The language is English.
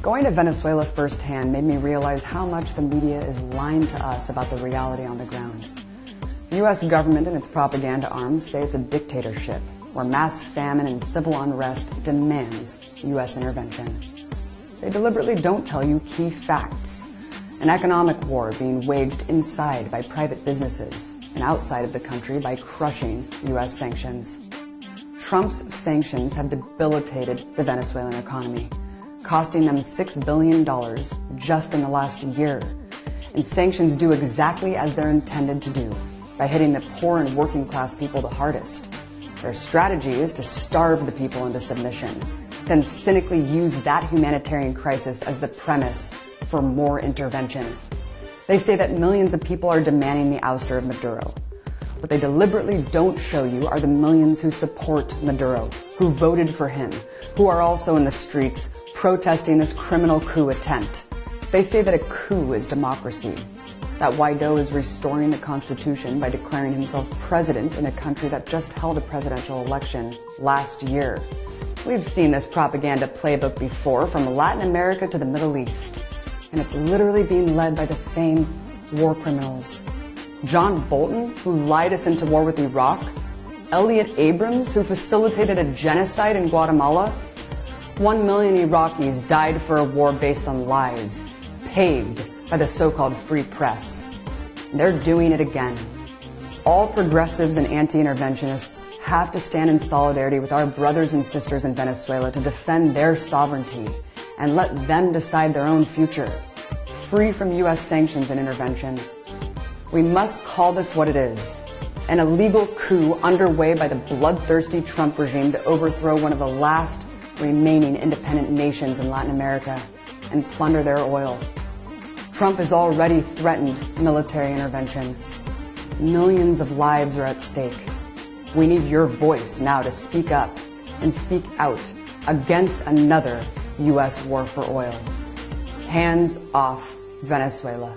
Going to Venezuela firsthand made me realize how much the media is lying to us about the reality on the ground. The U.S. government and its propaganda arms say it's a dictatorship where mass famine and civil unrest demands U.S. intervention. They deliberately don't tell you key facts. An economic war being waged inside by private businesses and outside of the country by crushing U.S. sanctions. Trump's sanctions have debilitated the Venezuelan economy, costing them $6 billion just in the last year. And sanctions do exactly as they're intended to do, by hitting the poor and working class people the hardest. Their strategy is to starve the people into submission, then cynically use that humanitarian crisis as the premise for more intervention. They say that millions of people are demanding the ouster of Maduro. What they deliberately don't show you are the millions who support Maduro, who voted for him, who are also in the streets protesting this criminal coup attempt. They say that a coup is democracy, that Guaido is restoring the Constitution by declaring himself president in a country that just held a presidential election last year. We've seen this propaganda playbook before, from Latin America to the Middle East, and it's literally being led by the same war criminals. John Bolton, who lied us into war with Iraq, Elliot Abrams, who facilitated a genocide in Guatemala. 1 million Iraqis died for a war based on lies, paved by the so-called free press. They're doing it again. All progressives and anti-interventionists have to stand in solidarity with our brothers and sisters in Venezuela to defend their sovereignty and let them decide their own future, free from U.S. sanctions and intervention. We must call this what it is, an illegal coup underway by the bloodthirsty Trump regime to overthrow one of the last remaining independent nations in Latin America and plunder their oil. Trump has already threatened military intervention. Millions of lives are at stake. We need your voice now to speak up and speak out against another U.S. war for oil. Hands off Venezuela.